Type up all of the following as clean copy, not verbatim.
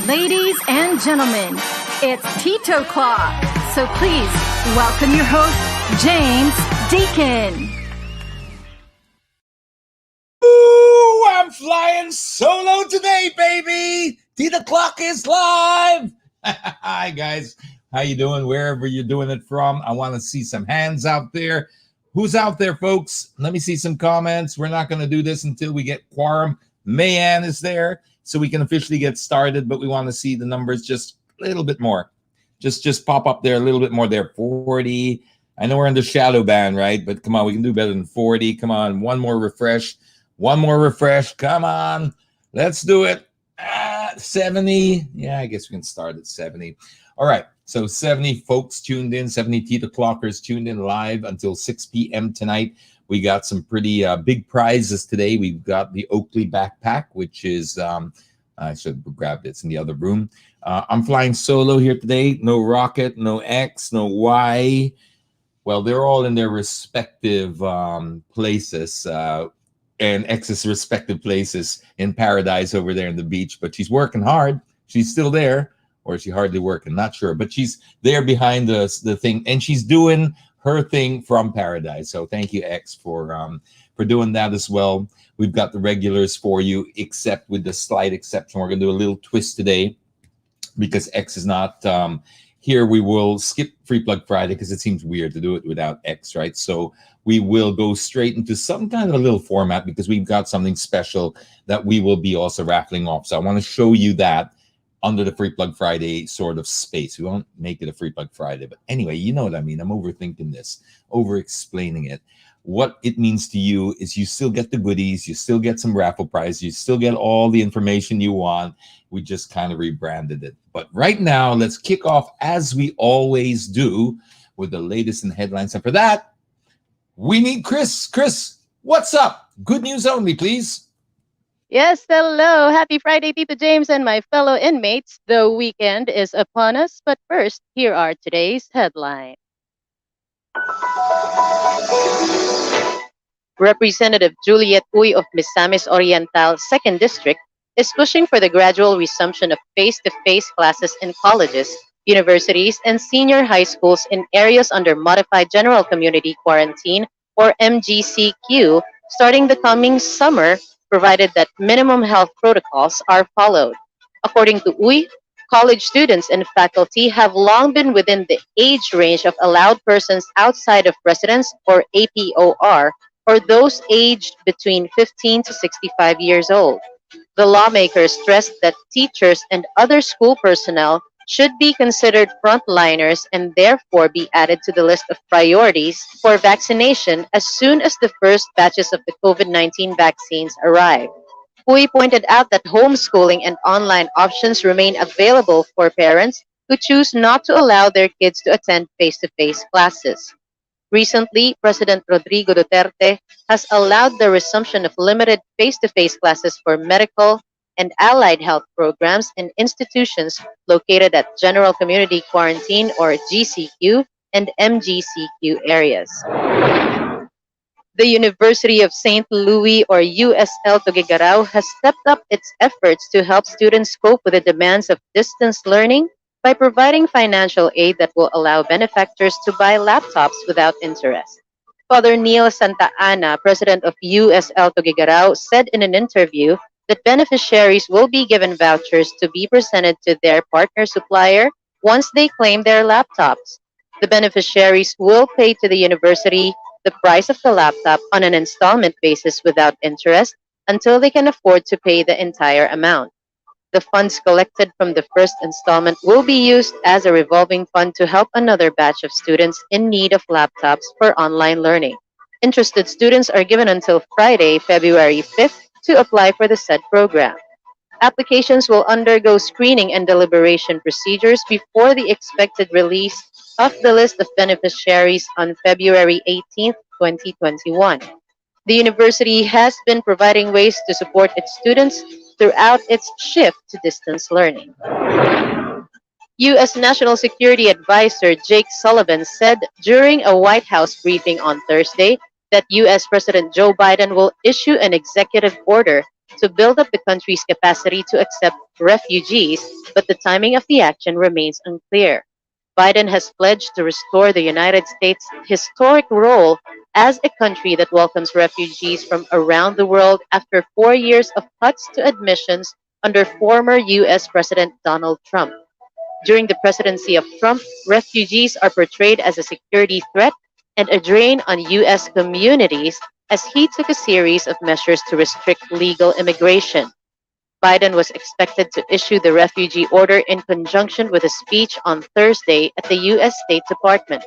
Ladies and gentlemen, it's Titoclock. So please welcome your host, James Deacon. Ooh, I'm flying solo today, baby. Titoclock is live. Hi, guys. How you doing? Wherever you're doing it from, I want to see some hands out there. Who's out there, folks? Let me see some comments. We're not going to do this until we get quorum. Mayanne is there, so we can officially get started, but we want to see the numbers just a little bit more. Just pop up there a little bit more there. 40. I know we're in the shadow band, right? But come on, we can do better than 40. Come on, one more refresh. One more refresh. Come on. Let's do it. 70. Yeah, I guess we can start at 70. All right. So 70 folks tuned in, 70 Titoclockers tuned in live until 6 p.m. tonight. We got some pretty big prizes today. We've got the Oakley backpack, which is, I should have grabbed it. It's in the other room. I'm flying solo here today. No Rocket, no X, no Y. Well, they're all in their respective places. And X's respective places in paradise over there in the beach. But she's working hard. She's still there. Or is she hardly working? Not sure. But she's there behind the thing. And she's doing her thing from paradise. So thank you, X, for doing that as well. We've got the regulars for you, except with the slight exception. We're going to do a little twist today because X is not here. We will skip Free Plug Friday because it seems weird to do it without X, right? So we will go straight into some kind of a little format because we've got something special that we will be also raffling off. So I want to show you that under the Free Plug Friday sort of space. We won't make it a Free Plug Friday, but anyway, you know what I mean. I'm overthinking this, over-explaining it. What it means to you is you still get the goodies, you still get some raffle prize, you still get all the information you want. We just kind of rebranded it. But right now, let's kick off as we always do with the latest in headlines. And for that, we need Chris. Chris, what's up? Good news only, please. Yes, hello. Happy Friday, Tito James and my fellow inmates. The weekend is upon us, but first, here are today's headlines. Representative Juliet Uy of Misamis Oriental 2nd District is pushing for the gradual resumption of face-to-face classes in colleges, universities, and senior high schools in areas under Modified General Community Quarantine, or MGCQ, starting the coming summer, provided that minimum health protocols are followed. According to Uy, college students and faculty have long been within the age range of allowed persons outside of residence, or APOR, or those aged between 15 to 65 years old. The lawmakers stressed that teachers and other school personnel should be considered frontliners and therefore be added to the list of priorities for vaccination as soon as the first batches of the COVID-19 vaccines arrive. Uy pointed out that homeschooling and online options remain available for parents who choose not to allow their kids to attend face-to-face classes. Recently, President Rodrigo Duterte has allowed the resumption of limited face-to-face classes for medical and allied health programs in institutions located at General Community Quarantine, or GCQ, and MGCQ areas. The University of St. Louis, or USL Tuguegarao, has stepped up its efforts to help students cope with the demands of distance learning by providing financial aid that will allow benefactors to buy laptops without interest. Father Neil Santa Ana, president of USL Tuguegarao, said in an interview that beneficiaries will be given vouchers to be presented to their partner supplier once they claim their laptops. The beneficiaries will pay to the university the price of the laptop on an installment basis without interest until they can afford to pay the entire amount. The funds collected from the first installment will be used as a revolving fund to help another batch of students in need of laptops for online learning. Interested students are given until Friday, February 5th to apply for the said program. Applications will undergo screening and deliberation procedures before the expected release of the list of beneficiaries on February 18th, 2021. The university has been providing ways to support its students throughout its shift to distance learning. U.S. National Security Advisor Jake Sullivan said during a White House briefing on Thursday that U.S. President Joe Biden will issue an executive order to build up the country's capacity to accept refugees, but the timing of the action remains unclear. Biden has pledged to restore the United States' historic role as a country that welcomes refugees from around the world after 4 years of cuts to admissions under former U.S. President Donald Trump. During the presidency of Trump, refugees are portrayed as a security threat and a drain on U.S. communities as he took a series of measures to restrict legal immigration. Biden was expected to issue the refugee order in conjunction with a speech on Thursday at the U.S. State Department.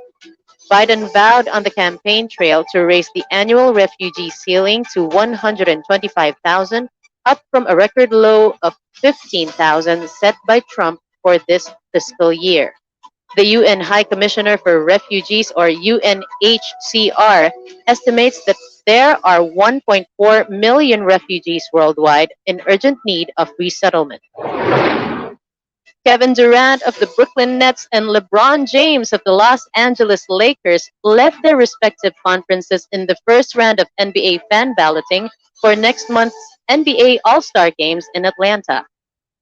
Biden vowed on the campaign trail to raise the annual refugee ceiling to 125,000, up from a record low of 15,000 set by Trump for this fiscal year. The UN High Commissioner for Refugees, or UNHCR, estimates that there are 1.4 million refugees worldwide in urgent need of resettlement. Kevin Durant of the Brooklyn Nets and LeBron James of the Los Angeles Lakers led their respective conferences in the first round of NBA fan balloting for next month's NBA All-Star Games in Atlanta.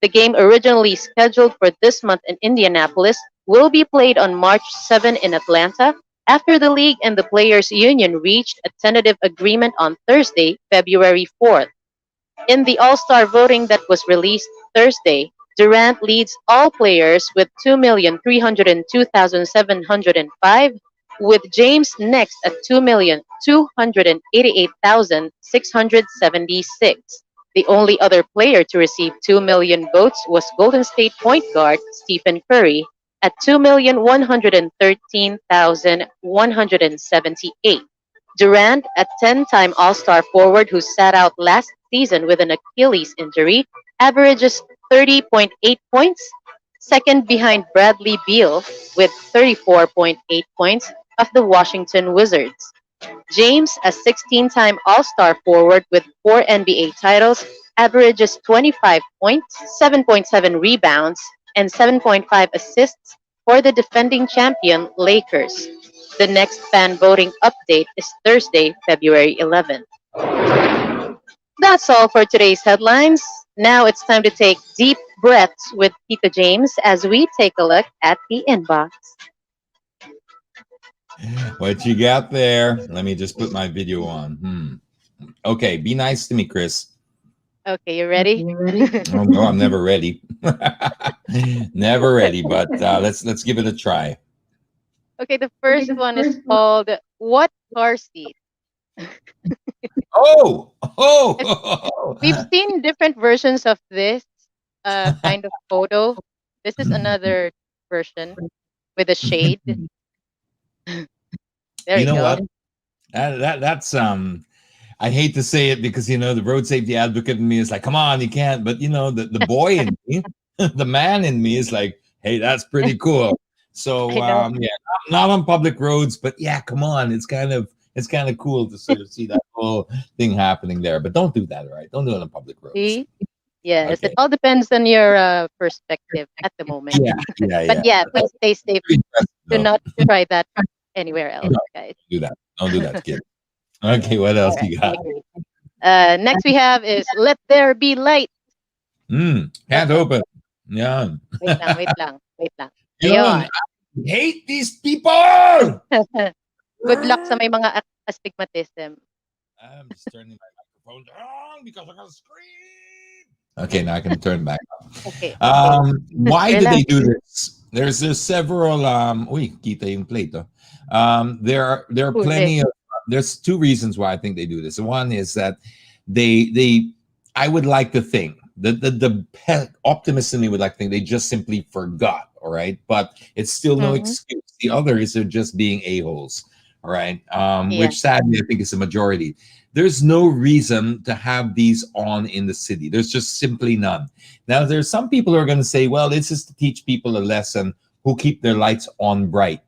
The game, originally scheduled for this month in Indianapolis, will be played on March 7 in Atlanta after the league and the Players Union reached a tentative agreement on Thursday, February 4th. In the All-Star voting that was released Thursday, Durant leads all players with 2,302,705, with James next at 2,288,676. The only other player to receive 2 million votes was Golden State point guard Stephen Curry at 2,113,178. Durant, a 10-time All-Star forward who sat out last season with an Achilles injury, averages 30.8 points, second behind Bradley Beal with 34.8 points of the Washington Wizards. James, a 16-time All-Star forward with 4 NBA titles, averages 25 points, 7.7 rebounds, and 7.5 assists for the defending champion Lakers. The next fan voting update is Thursday, February 11th. That's all for today's headlines. Now it's time to take deep breaths with Tito James as we take a look at the inbox. What you got there? Let me just put my video on. Okay, be nice to me, Chris. Okay, you ready? Oh no, I'm never ready. Never ready, but let's give it a try. Okay, the first one is called "What Car Seat?" We've seen different versions of this kind of photo. This is another version with a shade. There you go. What? That's I hate to say it because the road safety advocate in me is like, come on, you can't. But the boy in me, the man in me is like, hey, that's pretty cool. So yeah, not on public roads, but yeah, come on, it's kind of cool to sort of see that whole thing happening there. But don't do that, all right? Don't do it on public roads. See? Yes, okay. It all depends on your perspective at the moment. But yeah, please stay safe. Do not try that anywhere else, guys. Don't do that, kid. Okay, what else you got? Next we have is "Let There Be Light." Can't open. Yeah. Wait lang. I hate these people. Good luck sa may mga astigmatism. I'm just turning my microphone down because I'm gonna scream. Okay, now I can turn back up. Okay. Why do they do this? There's several kita yung plate. There are plenty of there's two reasons why I think they do this. One is that I would like to think the optimist in me would like to think they just simply forgot, all right? But it's still no excuse. The other is they're just being a-holes, all right? Which sadly I think is the majority. There's no reason to have these on in the city. There's just simply none. Now, there's some people who are going to say, well, this is to teach people a lesson who keep their lights on bright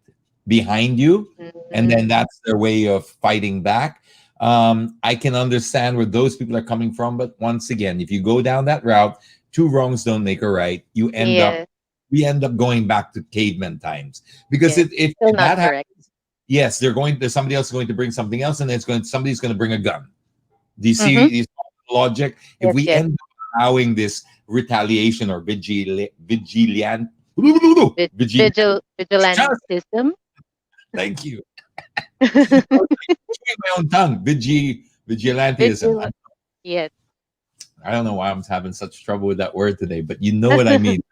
behind you, and then that's their way of fighting back. I can understand where those people are coming from, but once again, if you go down that route, two wrongs don't make a right. We end up going back to caveman times, because if that happens, there's somebody else going to bring something else, and somebody's going to bring a gun. Do you see these logic, if Yes, we yes. end up allowing this retaliation or Vigilantism. thank you. Chewing my own tongue. Vigilantism. Vigil. Yes, I don't know why I'm having such trouble with that word today, but you know what I mean.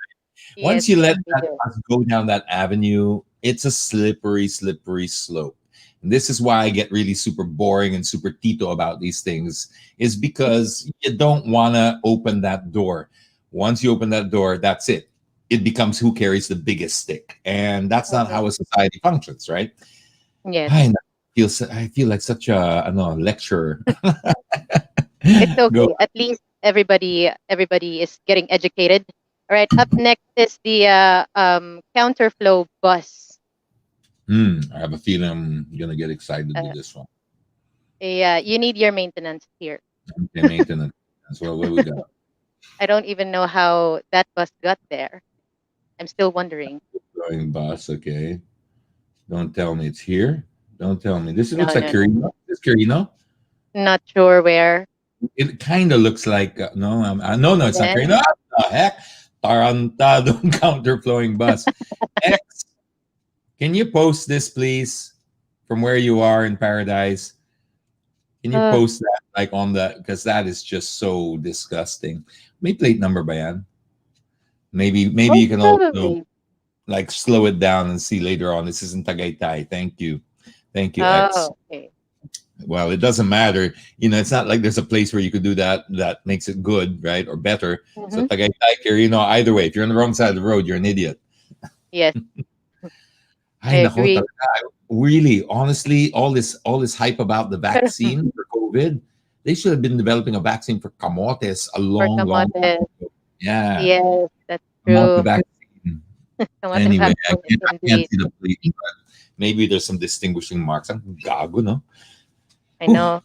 yes, Once you yes, let we do. us go down that avenue, it's a slippery, slippery slope. And this is why I get really super boring and super tito about these things, is because you don't want to open that door. Once you open that door, that's it. It becomes who carries the biggest stick. And that's not Mhm. how a society functions, right? Yes, I feel like such a, I don't know, lecturer. it's Go. okay. At least everybody is getting educated. All right. Up next is the counterflow bus. I have a feeling I'm gonna get excited with Uh, this one. yeah, you need your maintenance here. Okay, maintenance. That's what we got. I don't even know how that bus got there. I'm still wondering. Going bus, okay. Don't tell me it's here. Don't tell me. This looks No, like no, no. Carino. This Carino. Not sure where. It kind of looks like no, no, it's not Carino. Then, What the heck? Tarantadong counterflowing bus. X, can you post this, please, from where you are in Paradise? Can you uh, post that like on the because that is just so disgusting. May plate number ba yan? Maybe oh, you can also probably. like slow it down and see later on. This isn't Tagaytay. Thank you, X. Oh, okay. Well, it doesn't matter. It's not like there's a place where you could do that that makes it good, right, or better. So Mm-hmm. Tagaytay, either way, if you're on the wrong side of the road, you're an idiot. Yes, I Ay, nako, agree. really, honestly, all this hype about the Pero vaccine for COVID, they should have been developing a vaccine for camotes a for long, long time kamote, ago. Yeah, yes, that's camote true. vaccine. Kamote Anyway, vaccine I can't indeed. see the plate, but maybe there's some distinguishing marks. Ang gago, no? I Whew. know.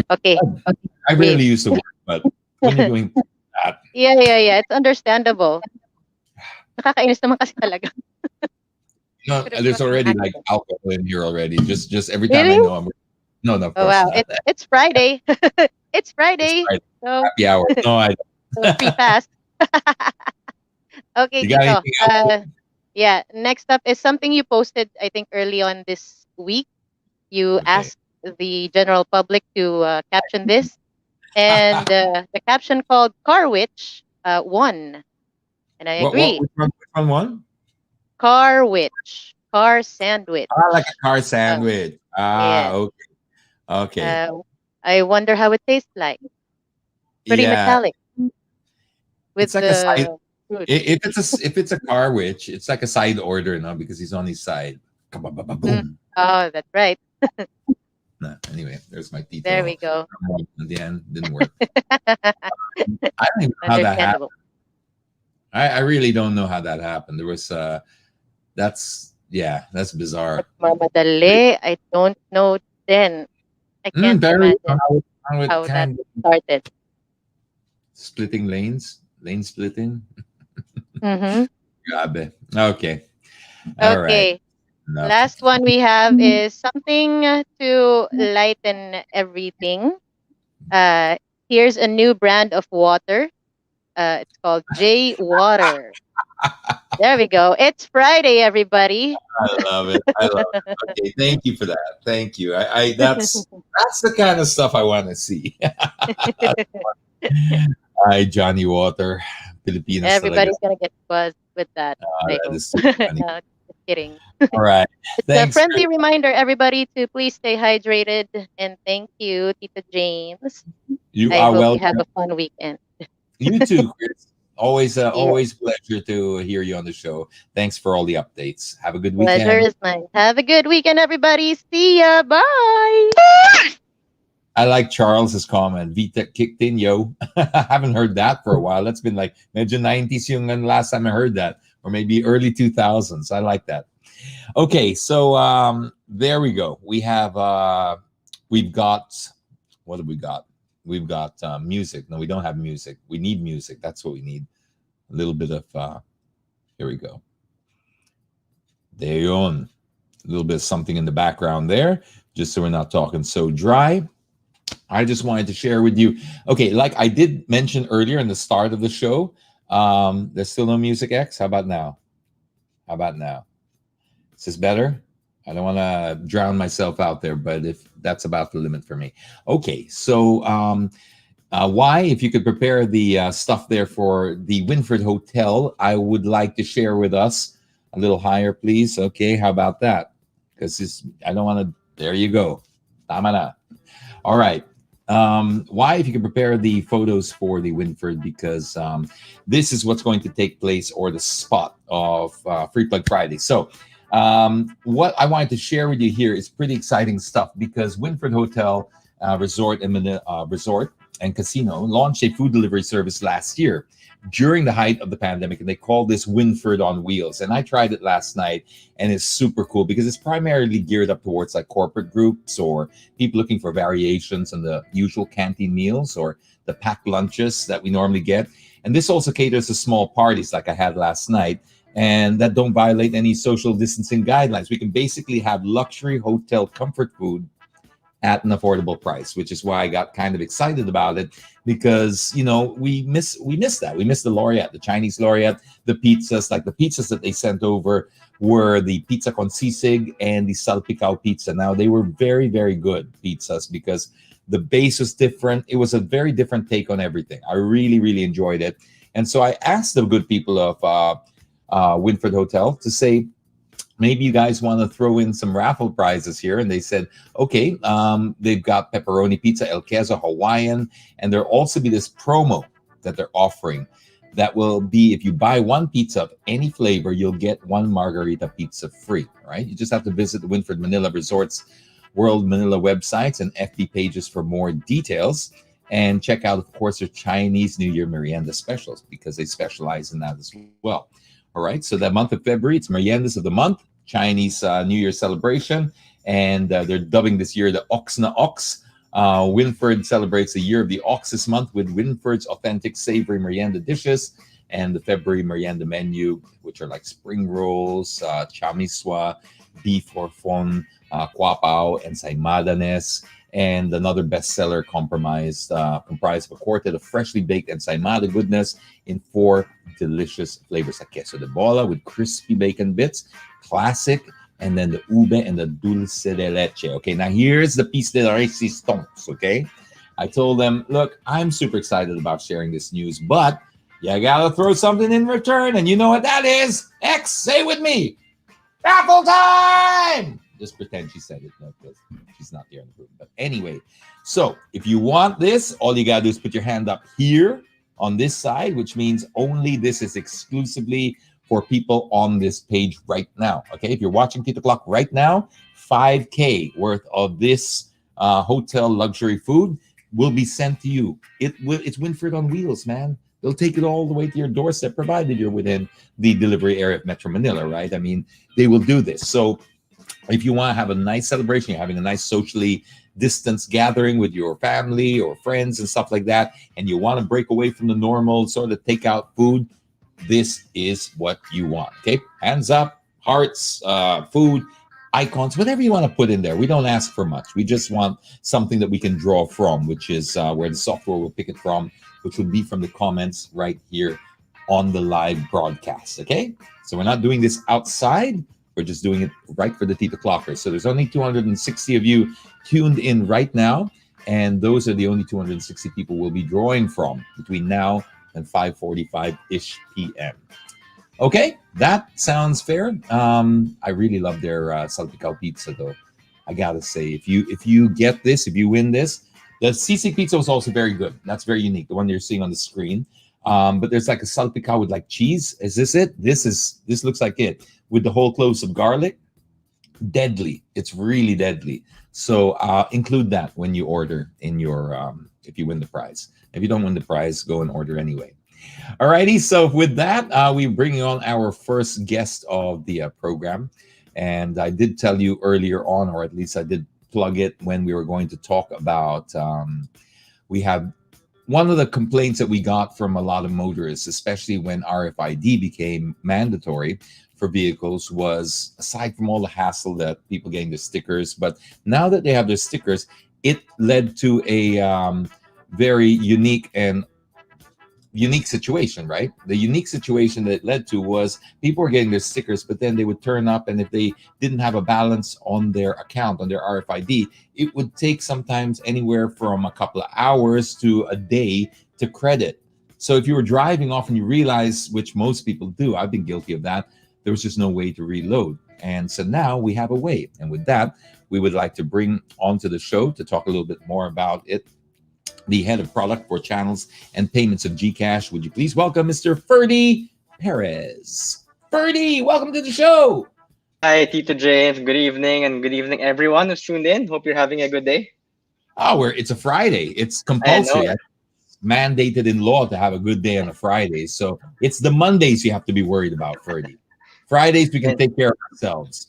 Okay. I Wait. rarely use the word, but when you're doing that, Yeah, yeah, yeah. It's understandable. Nakakainis naman kasi talaga. Could have there's got an already like accident. alcohol in here already. Just every time I Really? know I'm no, no, of Oh course wow. not. It's Friday. It's It's Friday. right. So Happy hour. No, I free don't. pass. Okay, You got Tito. anything else? Yeah. Next up is something you posted, I think, early on this week. You Okay. asked the general public to caption this, and the caption called "Car Witch" won, and I What agree. which one won? Car Witch, car sandwich. Like a car Uh, sandwich. yes. Okay. Okay. Uh, I wonder how it tastes like. Pretty Yeah. metallic with It's like a side the fruit. if it's a car witch, it's like a side order, no, because he's on his side. Mm. Boom. Oh, that's right. Nah, anyway, there's my There Tito. we go. At the end, didn't work. I don't even know how that happened. Understandable. I really don't know how that happened. There was that's bizarre. Mamadali, I don't know then. I can't Very imagine how it how that kind of started. splitting lane splitting. Mm-hmm. Grabe. Okay. All right. Okay. Enough. Last one we have is something to lighten everything. Uh, Here's a new brand of water. It's called J Water. There we go. It's Friday, everybody. I love it. I love it. Okay, thank you for that. Thank you. I that's the kind of stuff I want to see. Hi, Johnny Water. Pilipinas talaga. Everybody's gonna get buzzed with that. I That hope. is so funny. No, just kidding. All right. It's a Thanks. friendly reminder, everybody, to please stay hydrated. And thank you, Tita James. You I are hope you have welcome. a fun weekend. You too, Chris. Always, Yeah, always pleasure to hear you on the show. Thanks for all the updates. Have a good pleasure weekend. is mine. Have a good weekend, everybody. See ya. Bye. I like Charles's comment. Vita kicked in, yo. I haven't heard that for a while. That's been like medyo 90s yung last time I heard that, or maybe early 2000s. I like that. Okay, so there we go. We've got what have we got? We've got music. No, we don't have music. We need music. That's what we need. A little bit of here we go. There you on. A little bit of something in the background there, just so we're not talking so dry. I just wanted to share with you. Okay, like I did mention earlier in the start of the show, there's still no music X. How about now? How about now? Is this better? I don't want to drown myself out there, but if that's about the limit for me. Okay, so why, if you could prepare the stuff there for the Winford Hotel, I would like to share with us a little higher, please. Okay, how about that? Because I don't want to. There you go. Tama na. All right. Why, if you can prepare the photos for the Winford, because this is what's going to take place, or the spot of Free Plug Friday. So what I wanted to share with you here is pretty exciting stuff, because Winford Hotel Resort and Casino launched a food delivery service last year during the height of the pandemic, and they call this Winford on Wheels. And I tried it last night, and it's super cool because it's primarily geared up towards like corporate groups or people looking for variations on the usual canteen meals or the packed lunches that we normally get. And this also caters to small parties like I had last night, and that don't violate any social distancing guidelines. We can basically have luxury hotel comfort food at an affordable price, which is why I got kind of excited about it, because we miss that. We miss the Laureate, the Chinese Laureate, the pizzas. Like the pizzas that they sent over were the pizza con sisig and the salpicao pizza. Now they were very, very good pizzas because the base was different. It was a very different take on everything. I really, really enjoyed it. And so I asked the good people of Winford Hotel to say, maybe you guys want to throw in some raffle prizes here. And they said, okay, they've got pepperoni pizza, El Queso, Hawaiian, and there'll also be this promo that they're offering that will be, if you buy one pizza of any flavor, you'll get one margarita pizza free, right? You just have to visit the Winford Manila Resorts World Manila websites and FB pages for more details. And check out, of course, their Chinese New Year merienda specials, because they specialize in that as well. All right, so that month of February, it's Meriendas of the Month, Chinese New Year celebration, and they're dubbing this year the Ox na Ox. Winford celebrates the year of the Ox this month with Winford's authentic savory merienda dishes and the February merienda menu, which are like spring rolls, chamiswa, beef horfon, kwapao, and saimadanes, and another bestseller comprised of a quartet of freshly baked ensaymada goodness in 4 delicious flavors: a queso de bola with crispy bacon bits, classic, and then the ube and the dulce de leche. Okay, now here's the piece de la resistance. Okay, I told them, look, I'm super excited about sharing this news, but you gotta throw something in return, and you know what that is? X, say with me, raffle time! Just pretend she said it, no, because she's not here in the room. But anyway, so if you want this, all you gotta do is put your hand up here on this side, which means only this is exclusively for people on this page right now. Okay, if you're watching Titoclock right now, 5K worth of this hotel luxury food will be sent to you. It's Winford on Wheels, man. They'll take it all the way to your doorstep, provided you're within the delivery area of Metro Manila, right? I mean, they will do this. So if you want to have a nice celebration, you're having a nice socially distanced gathering with your family or friends and stuff like that, and you want to break away from the normal sort of takeout food, this is what you want. Okay, hands up, hearts, food, icons, whatever you want to put in there. We don't ask for much. We just want something that we can draw from, which is where the software will pick it from, which would be from the comments right here on the live broadcast. Okay, so we're not doing this outside. We're just doing it right for the Titoclockers. So there's only 260 of you tuned in right now, and those are the only 260 people we'll be drawing from between now and 5:45-ish p.m. Okay, that sounds fair. I really love their salpicao pizza, though. I gotta say, if you get this, if you win this, the sisig pizza was also very good. That's very unique, the one you're seeing on the screen. But there's like a salpicao with like cheese. Is this it? This looks like it, with the whole cloves of garlic. Deadly. It's really deadly. So include that when you order in your if you win the prize. If you don't win the prize, go and order anyway. Alrighty, so with that, we're bringing on our first guest of the program. And I did tell you earlier on, or at least I did plug it when we were going to talk about, we have one of the complaints that we got from a lot of motorists, especially when RFID became mandatory for vehicles, was, aside from all the hassle that people getting the stickers, but now that they have their stickers, it led to a very unique situation, right? The unique situation that it led to was people were getting their stickers, but then they would turn up, and if they didn't have a balance on their account, on their RFID, it would take sometimes anywhere from a couple of hours to a day to credit. So if you were driving off and you realize, which most people do, I've been guilty of that, there was just no way to reload. And so now we have a way. And with that, we would like to bring onto the show to talk a little bit more about it the head of product for channels and payments of Gcash. Would you please welcome Mr. Ferdy Perez? Ferdy, welcome to the show. Hi, Tito James. Good evening, and good evening, everyone who's tuned in. Hope you're having a good day. Oh, it's a Friday. It's compulsory. It's mandated in law to have a good day on a Friday. So it's the Mondays you have to be worried about, Ferdy. Fridays, we can take care of ourselves.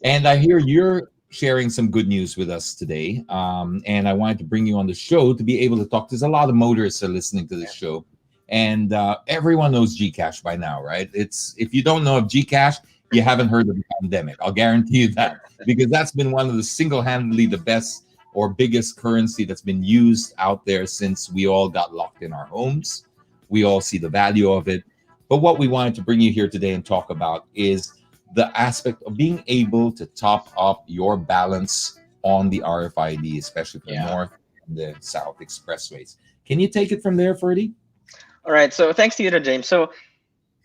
And I hear you're sharing some good news with us today. And I wanted to bring you on the show to be able to talk. There's a lot of motorists are listening to this show. And everyone knows Gcash by now, right? If you don't know of Gcash, you haven't heard of the pandemic. I'll guarantee you that, because that's been one of the single-handedly the best or biggest currency that's been used out there since we all got locked in our homes. We all see the value of it. But what we wanted to bring you here today and talk about is the aspect of being able to top up your balance on the RFID, especially for the North and the South expressways. Can you take it from there, Ferdy? All right. So thanks, Tito James. So,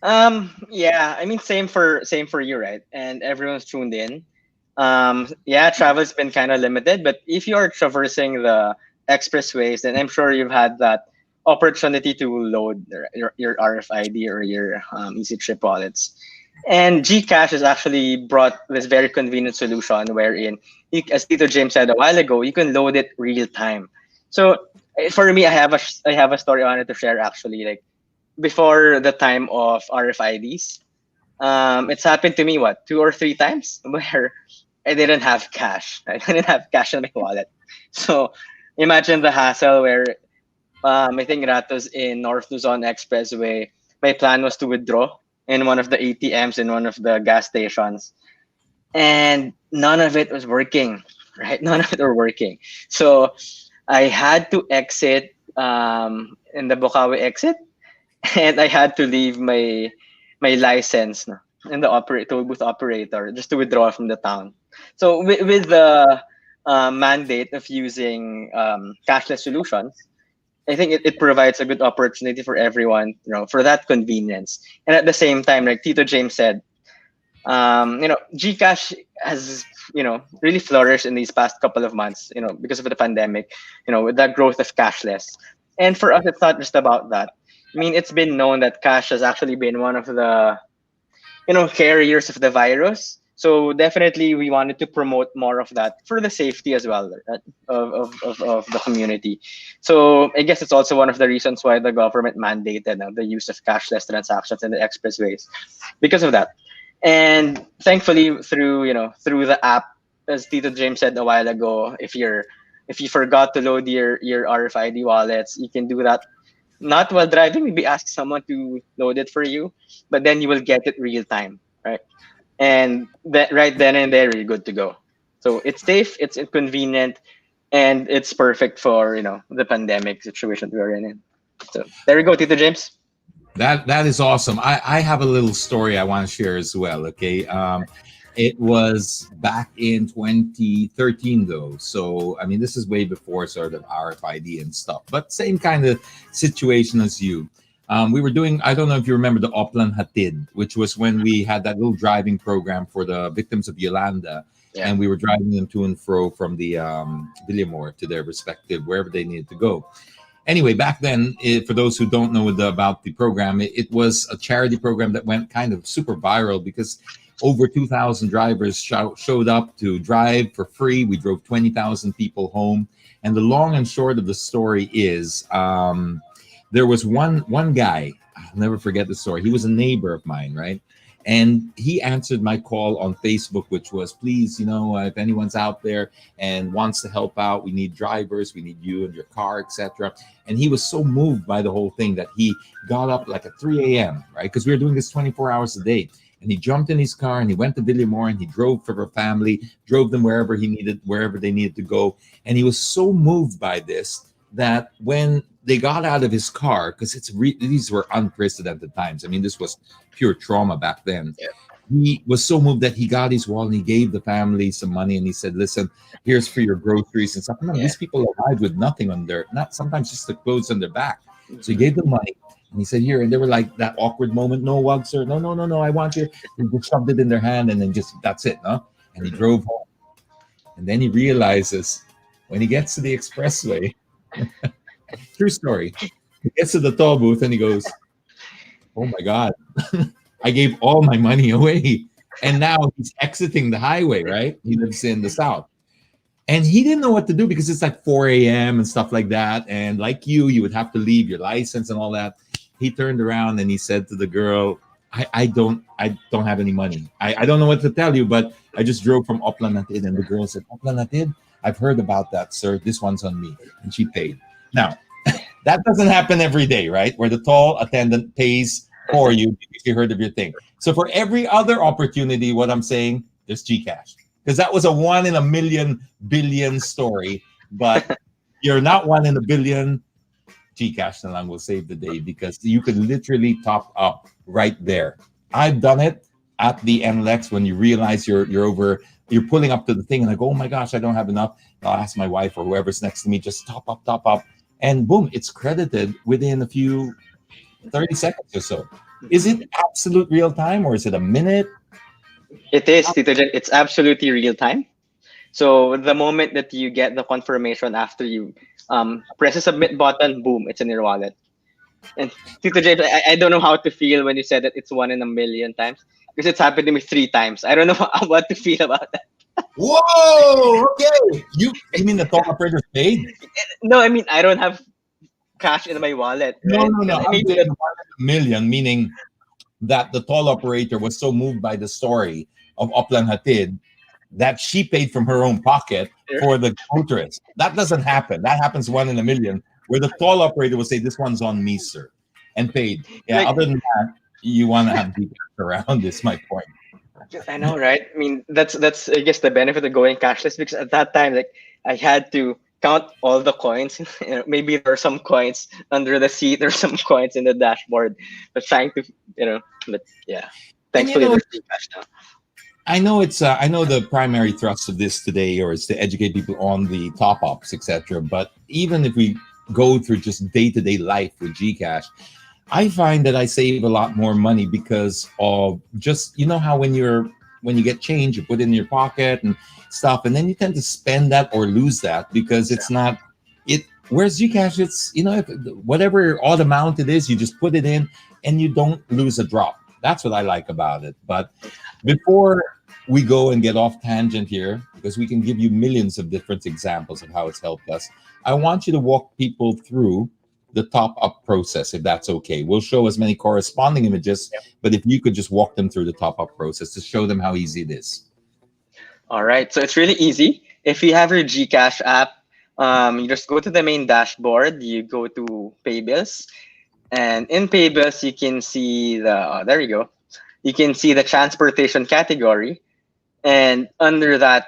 I mean, same for you, right? And everyone's tuned in. Travel's been kind of limited, but if you are traversing the expressways, then I'm sure you've had that opportunity to load your RFID or your Easy Trip wallets. And Gcash has actually brought this very convenient solution wherein, as Tito James said a while ago, you can load it real time. So for me, I have a story I wanted to share actually. Like before the time of RFIDs, it's happened to me 2 or 3 times where I didn't have cash. I didn't have cash in my wallet. So imagine the hassle where I think that was in North Luzon Expressway. My plan was to withdraw in one of the ATMs in one of the gas stations, and none of it was working, right? None of it were working. So I had to exit in the Bukawi exit, and I had to leave my license in the toll booth operator just to withdraw from the town. So with the mandate of using cashless solutions, I think it provides a good opportunity for everyone, for that convenience. And at the same time, like Tito James said, Gcash has, really flourished in these past couple of months, because of the pandemic, with that growth of cashless. And for us, it's not just about that. I mean, it's been known that cash has actually been one of the, carriers of the virus. So definitely we wanted to promote more of that for the safety as well, right, of the community. So I guess it's also one of the reasons why the government mandated the use of cashless transactions in the expressways because of that. And thankfully through the app, as Tito James said a while ago, if you forgot to load your RFID wallets, you can do that not while driving, maybe ask someone to load it for you, but then you will get it real time, right? And that right then and there, you're good to go. So it's safe, it's convenient, and it's perfect for the pandemic situation we're in. So there we go, Tito James. That is awesome. I have a little story I want to share as well. Okay, it was back in 2013 though, so I mean this is way before sort of RFID and stuff, but same kind of situation as you. We were doing, I don't know if you remember the Oplan Hatid, which was when we had that little driving program for the victims of Yolanda. Yeah. And we were driving them to and fro from the Villamor to their respective, wherever they needed to go. Anyway, back then, for those who don't know about the program, it was a charity program that went kind of super viral because over 2,000 drivers showed up to drive for free. We drove 20,000 people home. And the long and short of the story is, there was one guy, I'll never forget the story. He was a neighbor of mine, right? And he answered my call on Facebook, which was, please, if anyone's out there and wants to help out, we need drivers, we need you and your car, etc. And he was so moved by the whole thing that he got up like at 3 a.m., right? Because we were doing this 24 hours a day. And he jumped in his car and he went to Villamore and he drove for her family, drove them wherever they needed to go. And he was so moved by this that when they got out of his car, because these were unprecedented times. I mean, this was pure trauma back then. Yeah. He was so moved that he got his wallet and he gave the family some money and he said, "Listen, here's for your groceries and stuff." And these people arrived with nothing on their, not sometimes just the clothes on their back. So he gave them money and he said, "Here." And they were like that awkward moment. "No, Wag, sir. No, no, no, no. I want you." He just shoved it in their hand and then just, that's it. No? And he drove home. And then he realizes when he gets to the expressway, true story, he gets to the toll booth and he goes, "Oh my God, I gave all my money away." And now he's exiting the highway, right? He lives in the South. And he didn't know what to do because it's like 4 a.m. and stuff like that. And like you would have to leave your license and all that. He turned around and he said to the girl, I don't have any money. I don't know what to tell you, but I just drove from Oplanatid." And the girl said, "Oplanatid? I've heard about that, sir. This one's on me." And she paid. Now, that doesn't happen every day, right? Where the toll attendant pays for you if you heard of your thing. So for every other opportunity, what I'm saying, there's Gcash. Because that was a 1 in a million billion story. But you're not 1 in a billion, Gcash na lang will save the day because you can literally top up right there. I've done it at the NLEX when you realize you're pulling up to the thing and I go, "Oh my gosh, I don't have enough." I'll ask my wife or whoever's next to me, just top up. And boom, it's credited within a few 30 seconds or so. Is it absolute real time or is it a minute? It is, Tito Jen. It's absolutely real time. So the moment that you get the confirmation after you press the submit button, boom, it's in your wallet. And Tito James, I don't know how to feel when you said that it's 1 in a million times because it's happened to me 3 times. I don't know what to feel about that. Whoa, okay. You mean the toll operator paid? No, I mean, I don't have cash in my wallet. Right? No. I'm Maybe saying 1 in a million, meaning that the toll operator was so moved by the story of Oplan Hatid that she paid from her own pocket for the motorist. That doesn't happen. That happens 1 in a million, where the toll operator will say, "This one's on me, sir," and paid. Yeah, like, other than that, you want to have people around, is my point. I know, right? I mean, that's I guess the benefit of going cashless because at that time, like I had to count all the coins. Maybe there are some coins under the seat, there's some coins in the dashboard, but trying to, but yeah. Thankfully, there's cash now. I know I know the primary thrust of this today, or is to educate people on the top ups, etc. But even if we go through just day-to-day life with Gcash, I find that I save a lot more money because of just, how when you get change, you put it in your pocket and stuff, and then you tend to spend that or lose that because it's not it. Whereas Gcash, it's if whatever odd amount it is, you just put it in and you don't lose a drop. That's what I like about it. But before we go and get off tangent here, because we can give you millions of different examples of how it's helped us, I want you to walk people through the top up process, if that's okay. We'll show as many corresponding images, but if you could just walk them through the top up process to show them how easy it is. All right, so it's really easy. If you have your Gcash app, you just go to the main dashboard, you go to Pay Bills, and in Pay Bills, you can see there you go. You can see the transportation category, and under that,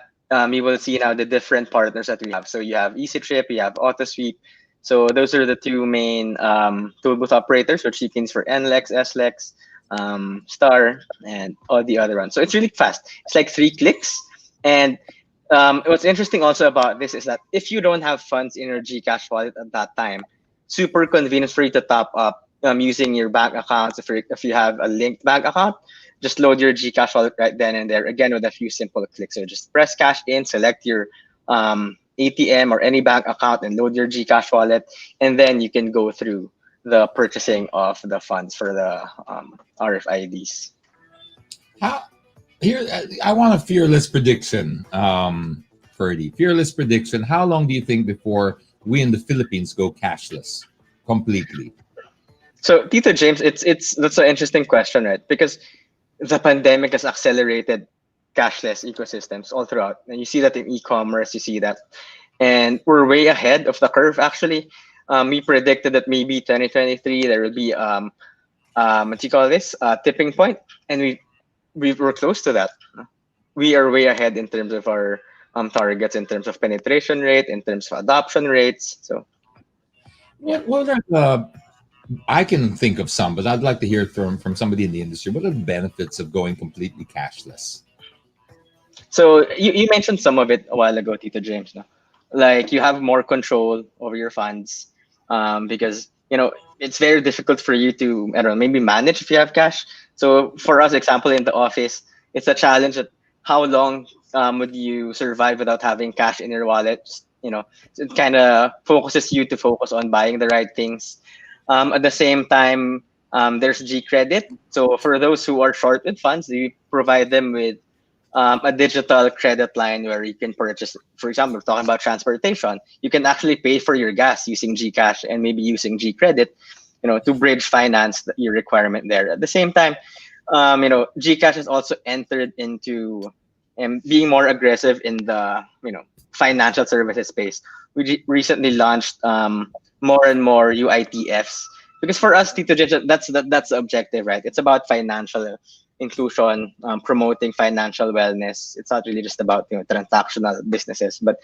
you will see now the different partners that we have. So you have EasyTrip, you have AutoSweep. So those are the 2 main toll booth operators, which you can use for NLEX, SLEX, Star, and all the other ones. So it's really fast. It's like 3 clicks. And what's interesting also about this is that if you don't have funds in your Gcash wallet at that time, super convenient for you to top up using your bank accounts. If you have a linked bank account, just load your Gcash wallet right then and there, again, with a few simple clicks. So just press cash in, select your ATM or any bank account and load your Gcash wallet, and then you can go through the purchasing of the funds for the RFIDs. I want a fearless prediction, Ferdy. Fearless prediction. How long do you think before we in the Philippines go cashless completely? So, Tito James, that's an interesting question, right? Because the pandemic has accelerated cashless ecosystems all throughout, and you see that in e-commerce. You see that, and we're way ahead of the curve. Actually, we predicted that maybe 2023 there will be what do you call this, tipping point, and we're close to that. We are way ahead in terms of our targets, in terms of penetration rate, in terms of adoption rates. So yeah. What are the, I can think of some, but I'd like to hear it from somebody in the industry. What are the benefits of going completely cashless? So you mentioned some of it a while ago, Tito James. No? Like you have more control over your funds, because it's very difficult for you to, I don't know, maybe manage if you have cash. So for us, example in the office, it's a challenge that how long would you survive without having cash in your wallet? So it kind of focuses you to focus on buying the right things. At the same time, there's G credit. So for those who are short with funds, we provide them with a digital credit line where you can purchase, for example, we're talking about transportation, you can actually pay for your gas using Gcash and maybe using G credit, to bridge finance your requirement there. At the same time, Gcash has also entered into being more aggressive in the financial services space. We recently launched more and more UITFs because for us, Tito James, that's the objective, right? It's about financial inclusion, promoting financial wellness. It's not really just about transactional businesses, but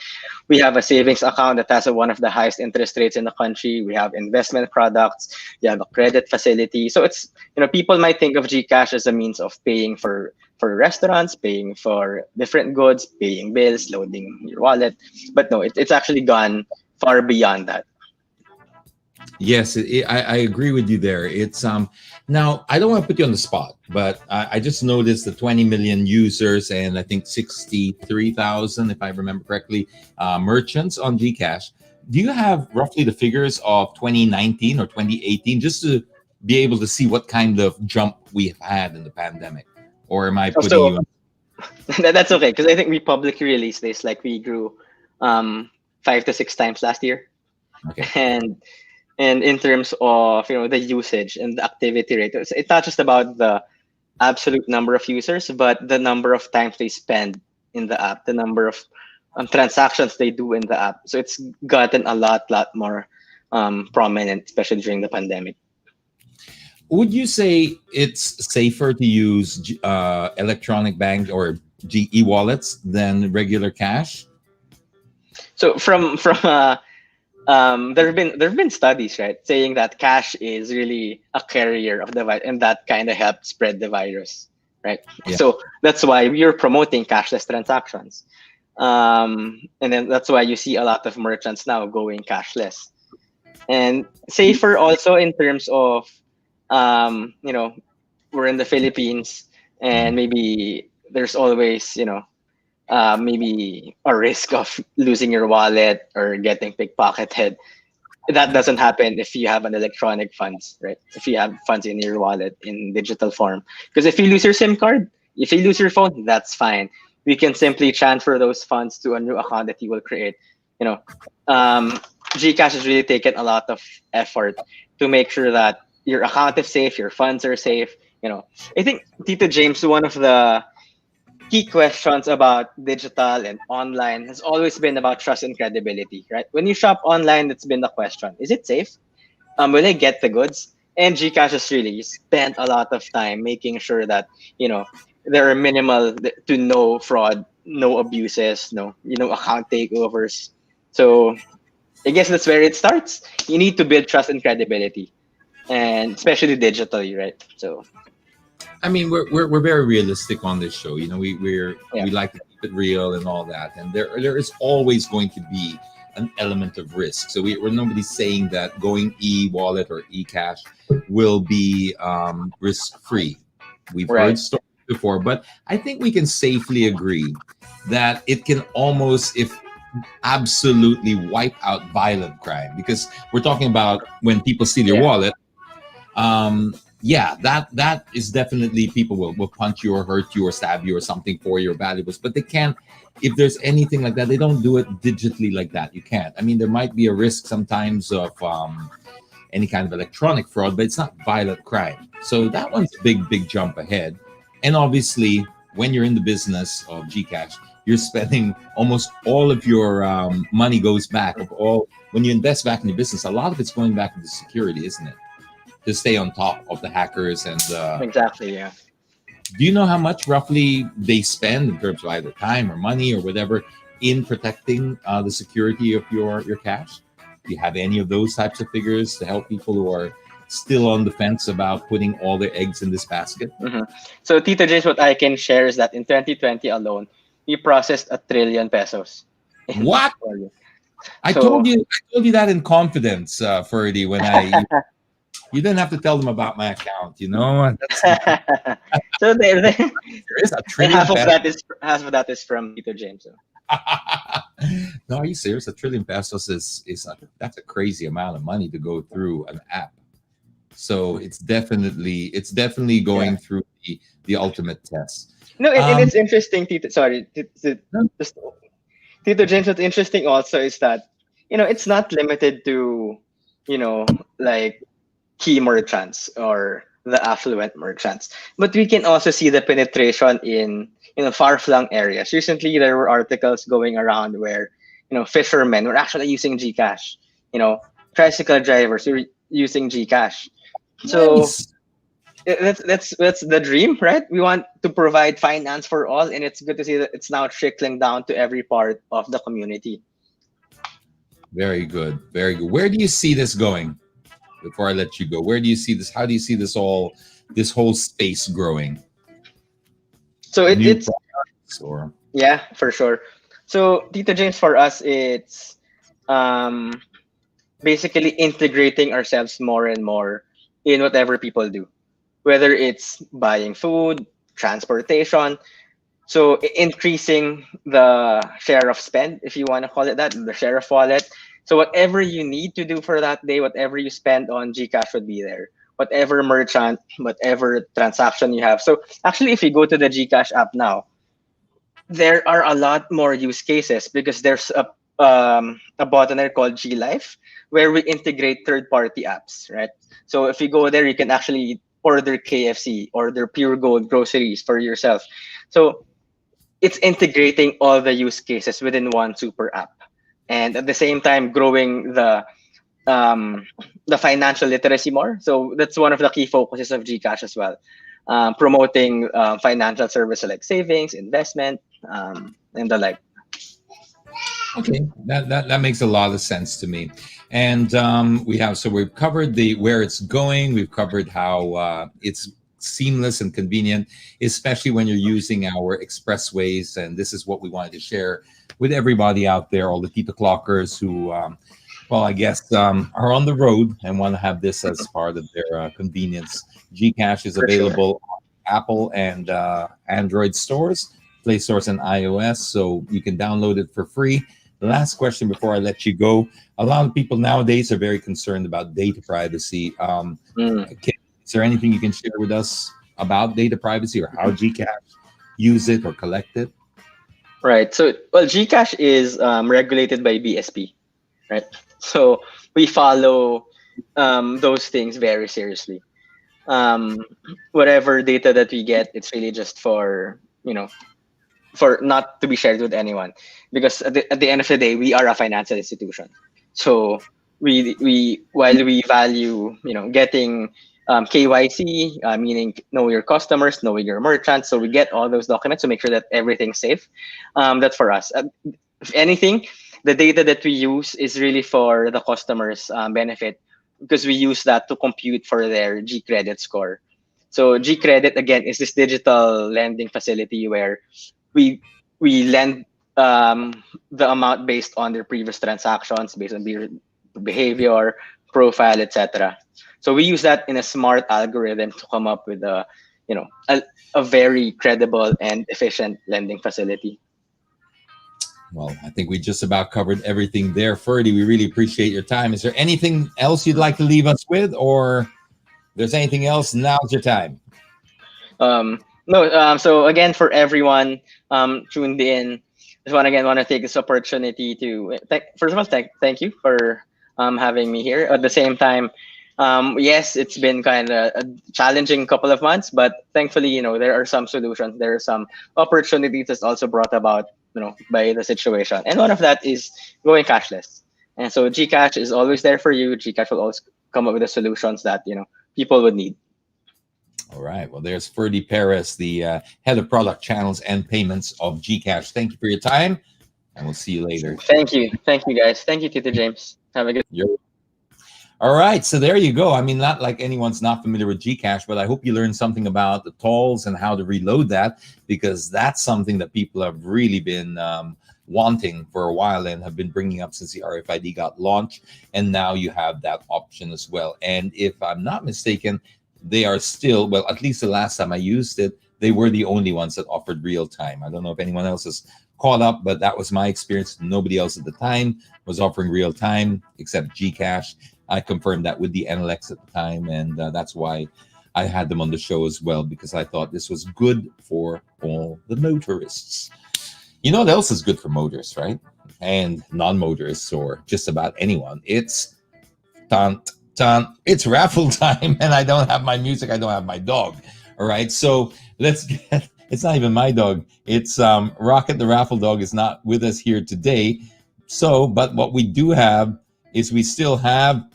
we have a savings account that has one of the highest interest rates in the country. We have investment products. We have a credit facility. So it's people might think of Gcash as a means of paying for restaurants, paying for different goods, paying bills, loading your wallet, but no, it's actually gone far beyond that. Yes, I agree with you there. It's now I don't want to put you on the spot, but I just noticed the 20 million users and I think 63,000, if I remember correctly, merchants on Gcash. Do you have roughly the figures of 2019 or 2018 just to be able to see what kind of jump we've had in the pandemic? Or am I putting you on? That's okay, because I think we publicly released this, like we grew 5 to 6 times last year. Okay. And in terms of the usage and the activity rate, it's not just about the absolute number of users, but the number of times they spend in the app, the number of transactions they do in the app. So it's gotten a lot more prominent, especially during the pandemic. Would you say it's safer to use electronic bank or e-wallets than regular cash? So there have been studies, right, saying that cash is really a carrier of the virus, and that kind of helped spread the virus, right? Yeah. So that's why we're promoting cashless transactions, and then that's why you see a lot of merchants now going cashless, and safer also in terms of, we're in the Philippines, and maybe there's always maybe a risk of losing your wallet or getting pickpocketed. That doesn't happen if you have an electronic funds, right? If you have funds in your wallet in digital form. Because if you lose your SIM card, if you lose your phone, that's fine. We can simply transfer those funds to a new account that you will create. Gcash has really taken a lot of effort to make sure that your account is safe, your funds are safe. I think, Tito James, one of the key questions about digital and online has always been about trust and credibility, right? When you shop online, that's been the question. Is it safe? Will I get the goods? And Gcash has really spent a lot of time making sure that, there are minimal to no fraud, no abuses, no, account takeovers. So I guess that's where it starts. You need to build trust and credibility, and especially digitally, right? So I mean, we're very realistic on this show. We like to keep it real and all that, and there is always going to be an element of risk. So we're nobody's saying that going e-wallet or e-cash will be risk-free. We've heard stories before, but I think we can safely agree that it can almost, if absolutely, wipe out violent crime, because we're talking about when people steal your wallet. Yeah, that is definitely, people will punch you or hurt you or stab you or something for your valuables, but they can't, if there's anything like that, they don't do it digitally like that. You can't. I mean, there might be a risk sometimes of any kind of electronic fraud, but it's not violent crime. So that one's a big jump ahead. And obviously, when you're in the business of Gcash, you're spending almost all of your money goes back. When you invest back in your business, a lot of it's going back into security, isn't it? To stay on top of the hackers and exactly, yeah. Do you know how much roughly they spend in terms of either time or money or whatever in protecting the security of your cash? Do you have any of those types of figures to help people who are still on the fence about putting all their eggs in this basket? Mhm. So, Tito James, what I can share is that in 2020 alone, we processed 1 trillion pesos in What? volume. I So, told you that in confidence, Ferdy, when I you didn't have to tell them about my account, you know. That's so there, there is a and trillion pesos. half of that is from Tito James. So. No, are you serious? A trillion pesos is that's a crazy amount of money to go through an app. So it's definitely Yeah. going through the ultimate test. No, and Um, it's interesting, Tito. Sorry, just Tito James. What's interesting also is that it's not limited to like key merchants or the affluent merchants, but we can also see the penetration in far-flung areas. Recently, there were articles going around where fishermen were actually using GCash. You know, tricycle drivers were using GCash. So nice. that's the dream, right? We want to provide finance for all, and it's good to see that it's now trickling down to every part of the community. Very good. Very good. Where do you see this going? Before I let you go, where do you see this? How do you see this whole space growing? So New it's products or yeah, for sure. So Tito James, for us, it's um, basically integrating ourselves more and more in whatever people do, whether it's buying food, transportation. So increasing the share of spend, if you want to call it that, the share of wallet. So whatever you need to do for that day, whatever you spend on GCash would be there. Whatever merchant, whatever transaction you have. So actually, if you go to the GCash app now, there are a lot more use cases because there's a button there called G Life where we integrate third-party apps, right? So if you go there, you can actually order KFC, order Pure Gold groceries for yourself. So it's integrating all the use cases within one super app, and at the same time growing um, the financial literacy more. So that's one of the key focuses of Gcash as well, promoting financial services like savings, investment, and the like. okay, that makes a lot of sense to me. And we've covered the where it's going. We've covered how it's seamless and convenient, especially when you're using our expressways. And this is what we wanted to share with everybody out there, all the Tito Clockers who, well, I guess, are on the road and want to have this as part of their convenience. Gcash is For sure. available on Apple and Android stores, Play Stores, and iOS, so you can download it for free. The last question before I let you go: a lot of people nowadays are very concerned about data privacy. Mm. Is there anything you can share with us about data privacy or how Gcash use it or collect it? Right. So, well, Gcash is regulated by BSP, right? So we follow those things very seriously. Um, Whatever data that we get, it's really just for not to be shared with anyone, because at the end of the day, we are a financial institution. So we while we value getting KYC, meaning know your customers, knowing your merchants, so we get all those documents to make sure that everything's safe. That's for us. If anything, the data that we use is really for the customers' benefit, because we use that to compute for their G credit score. So G credit again is this digital lending facility where we we lend the amount based on their previous transactions, based on their behavior, profile, etc. So we use that in a smart algorithm to come up with a very credible and efficient lending facility. Well, I think we just about covered everything there, Ferdy. We really appreciate your time. Is there anything else you'd like to leave us with, or if there's anything else? Now's your time. No, so again, for everyone tuned in, just want to take this opportunity to first of all thank you for having me here. At the same time, yes, it's been kind of a challenging couple of months, but thankfully, there are some solutions. There are some opportunities that's also brought about, by the situation, and one of that is going cashless. And so Gcash is always there for you. Gcash will always come up with the solutions that people would need. All right. Well, there's Ferdy Perez, the head of product channels and payments of Gcash. Thank you for your time, and we'll see you later. Thank you guys. Thank you, Tito James. Have a good. All right, so there you go. I mean, not like anyone's not familiar with Gcash, but I hope you learned something about the tolls and how to reload that, because that's something that people have really been wanting for a while and have been bringing up since the RFID got launched. And now you have that option as well. And if I'm not mistaken, they are still, well, at least the last time I used it, they were the only ones that offered real time. I don't know if anyone else has caught up, but that was my experience. Nobody else at the time was offering real time except Gcash. I confirmed that with the NLX at the time, and that's why I had them on the show as well, because I thought this was good for all the motorists. You know what else is good for motorists, right? And non-motorists, or just about anyone. It's it's raffle time, and I don't have my music. I don't have my dog. All right, so let's get. It's not even my dog. It's Rocket the raffle dog is not with us here today. So, but what we do have is we still have.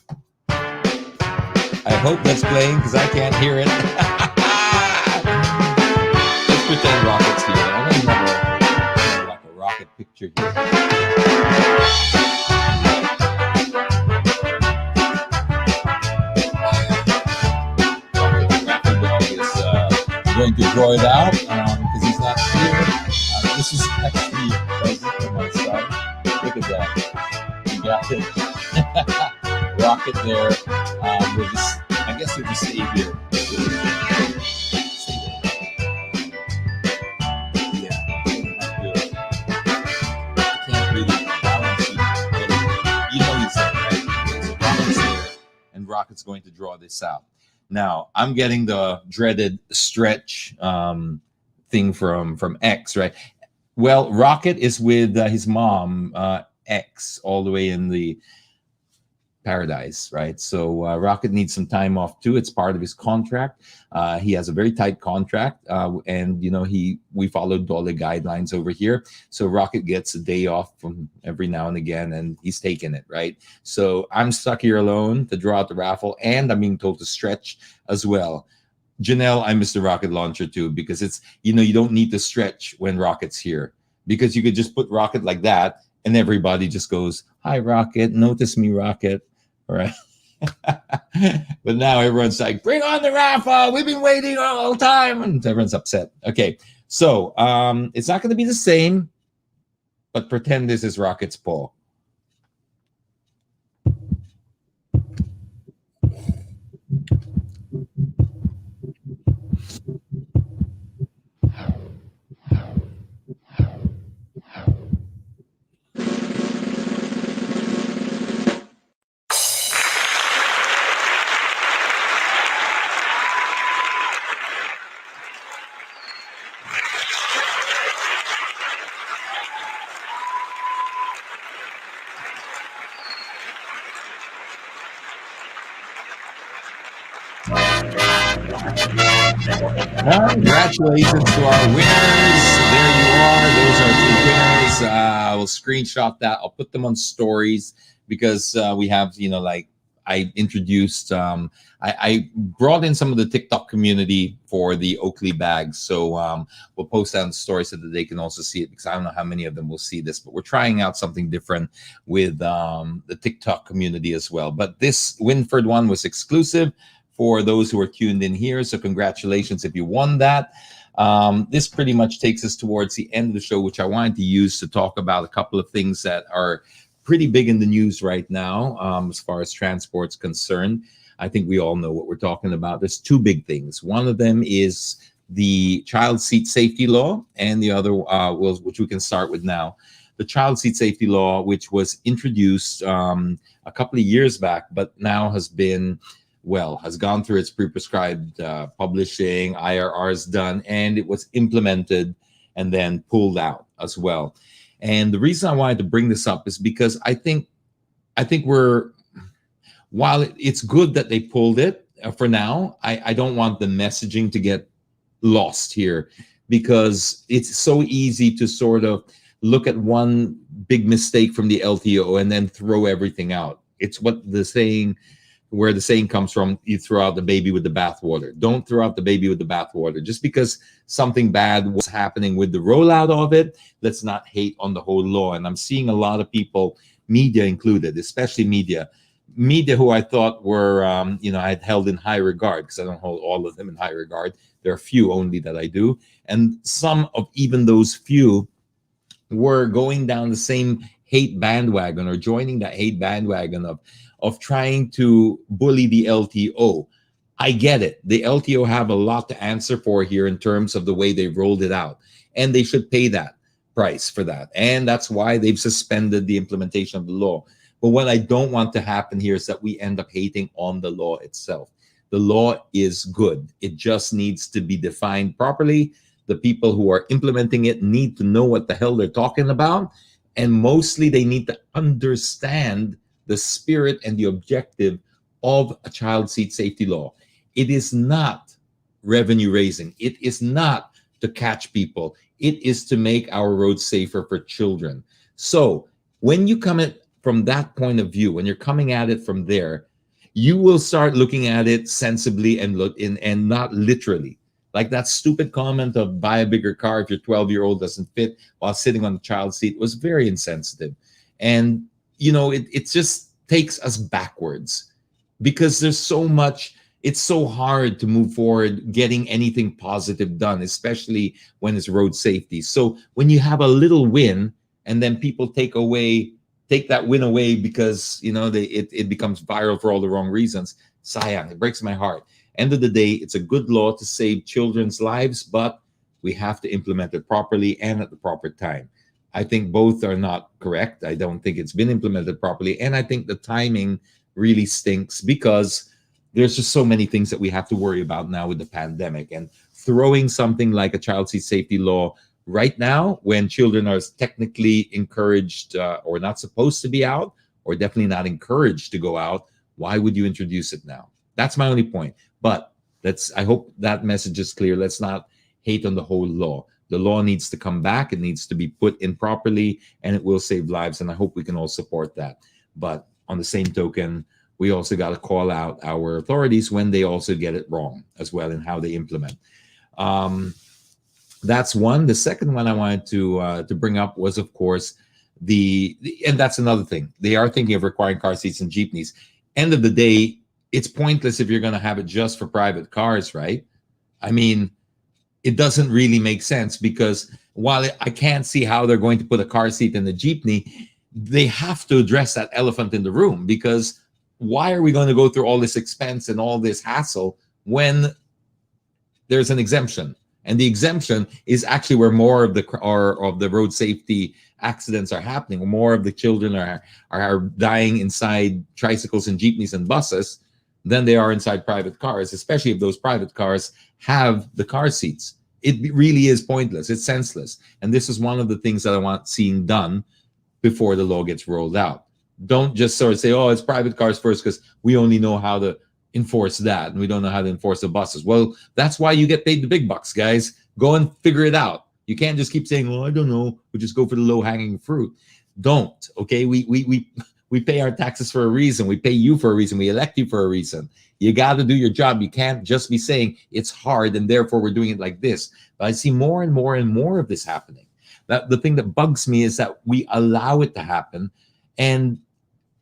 I hope that's playing because I can't hear it. Let's pretend Rocket's here. I don't have like a Rocket picture here. Going to draw it out because he's not here. This is actually a present for my son. Look at that. You got it. Rocket there. We'll just, I guess we'll just stay here. Yeah. I can't really balance it. You know he's there, right? So Rocket's there, and Rocket's going to draw this out. Now, I'm getting the dreaded stretch thing from X, right? Well, Rocket is with his mom, X, all the way in the paradise, right? So Rocket needs some time off too. It's part of his contract. He has a very tight contract, and you know we followed all the guidelines over here. So Rocket gets a day off from every now and again, and he's taking it, right? So I'm stuck here alone to draw out the raffle, and I'm being told to stretch as well. Janelle, I miss the Rocket launcher too, because it's, you know, you don't need to stretch when Rocket's here, because you could just put Rocket like that and everybody just goes, "Hi Rocket, notice me Rocket." All right. But now everyone's like, "Bring on the raffle, we've been waiting all the time," and everyone's upset. Okay, so it's not going to be the same, but pretend this is Rocket's paw. Congratulations to our winners. There you are. Those are 2 winners. I will screenshot that. I'll put them on stories because we have, you know, like I introduced, I brought in some of the TikTok community for the Oakley bags. So we'll post that on stories so that they can also see it, because I don't know how many of them will see this, but we're trying out something different with the TikTok community as well. But this Winford one was exclusive for those who are tuned in here. So congratulations if you won that. This pretty much takes us towards the end of the show, which I wanted to use to talk about a couple of things that are pretty big in the news right now as far as transport's concerned. I think we all know what we're talking about. There's 2 big things. One of them is the child seat safety law, and the other, which we can start with now. The child seat safety law, which was introduced a couple of years back, but now has gone through its pre-prescribed publishing, IRR's done, and it was implemented and then pulled out as well. And the reason I wanted to bring this up is because I think while it's good that they pulled it for now, I don't want the messaging to get lost here, because it's so easy to sort of look at one big mistake from the LTO and then throw everything out. It's what the saying, where the saying comes from, you throw out the baby with the bathwater. Don't throw out the baby with the bathwater. Just because something bad was happening with the rollout of it, let's not hate on the whole law. And I'm seeing a lot of people, media included, especially media who I thought were, I had held in high regard, because I don't hold all of them in high regard. There are a few only that I do. And some of even those few were going down the same hate bandwagon, or joining that hate bandwagon of trying to bully the LTO. I get it. The LTO have a lot to answer for here in terms of the way they rolled it out, and they should pay that price for that. And that's why they've suspended the implementation of the law. But what I don't want to happen here is that we end up hating on the law itself. The law is good. It just needs to be defined properly. The people who are implementing it need to know what the hell they're talking about. And mostly they need to understand the spirit and the objective of a child seat safety law. It is not revenue raising. It is not to catch people. It is to make our roads safer for children. So when you come at from that point of view, when you're coming at it from there, you will start looking at it sensibly and not literally. Like that stupid comment of buy a bigger car if your 12-year-old doesn't fit while sitting on the child seat was very insensitive. And, it just takes us backwards, because there's so much, it's so hard to move forward getting anything positive done, especially when it's road safety. So when you have a little win and then people take that win away because, it becomes viral for all the wrong reasons, sayang, it breaks my heart. End of the day, it's a good law to save children's lives, but we have to implement it properly and at the proper time. I think both are not correct. I don't think it's been implemented properly. And I think the timing really stinks, because there's just so many things that we have to worry about now with the pandemic. And throwing something like a child seat safety law right now, when children are technically encouraged or not supposed to be out, or definitely not encouraged to go out, why would you introduce it now? That's my only point. But I hope that message is clear. Let's not hate on the whole law. The law needs to come back. It needs to be put in properly, and it will save lives. And I hope we can all support that. But on the same token, we also got to call out our authorities when they also get it wrong as well in how they implement. That's one. The second one I wanted to bring up was, of course, and that's another thing. They are thinking of requiring car seats in jeepneys. End of the day, it's pointless if you're going to have it just for private cars, right? I mean, it doesn't really make sense, because while I can't see how they're going to put a car seat in the jeepney, they have to address that elephant in the room, because why are we going to go through all this expense and all this hassle when there's an exemption? And the exemption is actually where more of the road safety accidents are happening. More of the children are dying inside tricycles and jeepneys and buses than they are inside private cars, especially if those private cars have the car seats. It really is pointless. It's senseless. And this is one of the things that I want seeing done before the law gets rolled out. Don't just sort of say, oh, it's private cars first because we only know how to enforce that and we don't know how to enforce the buses. Well, that's why you get paid the big bucks, guys. Go and figure it out. You can't just keep saying, well, I don't know. We'll just go for the low-hanging fruit. Don't, okay? We pay our taxes for a reason. We pay you for a reason. We elect you for a reason. You got to do your job. You can't just be saying it's hard and therefore we're doing it like this. But I see more and more and more of this happening. The thing that bugs me is that we allow it to happen. And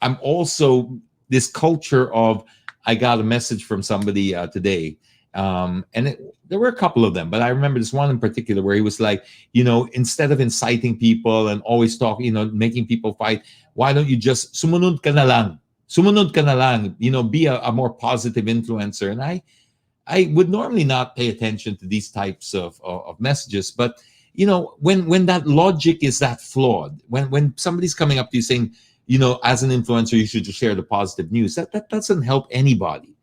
I'm also this culture of, I got a message from somebody today. There were a couple of them, but I remember this one in particular where he was like, instead of inciting people and always talking, making people fight, why don't you just sumunod ka na lang, be a more positive influencer. And I would normally not pay attention to these types of messages, but when that logic is that flawed, when somebody's coming up to you saying, as an influencer, you should just share the positive news, that doesn't help anybody.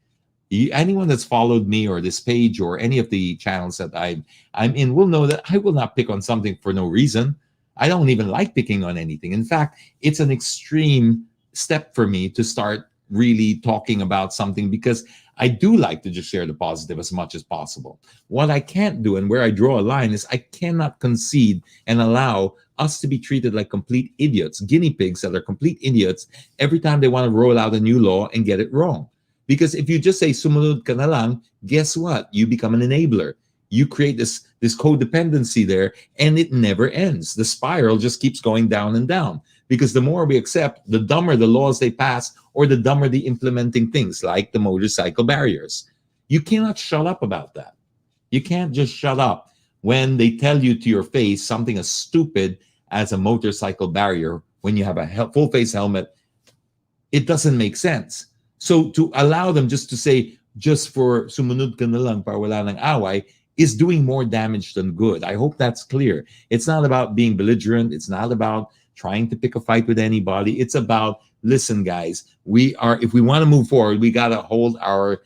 Anyone that's followed me or this page or any of the channels that I'm in will know that I will not pick on something for no reason. I don't even like picking on anything. In fact, it's an extreme step for me to start really talking about something, because I do like to just share the positive as much as possible. What I can't do, and where I draw a line, is I cannot concede and allow us to be treated like complete idiots, guinea pigs that are complete idiots every time they want to roll out a new law and get it wrong. Because if you just say sumunod ka na lang, guess what? You become an enabler. You create this codependency there, and it never ends. The spiral just keeps going down and down, because the more we accept, the dumber the laws they pass, or the dumber the implementing things like the motorcycle barriers. You cannot shut up about that. You can't just shut up when they tell you to your face something as stupid as a motorcycle barrier when you have a full face helmet. It doesn't make sense. So to allow them just to say, just for sumunod ka na lang para wala ng away, is doing more damage than good. I hope that's clear. It's not about being belligerent. It's not about trying to pick a fight with anybody. It's about, listen, guys, if we want to move forward, we got to hold our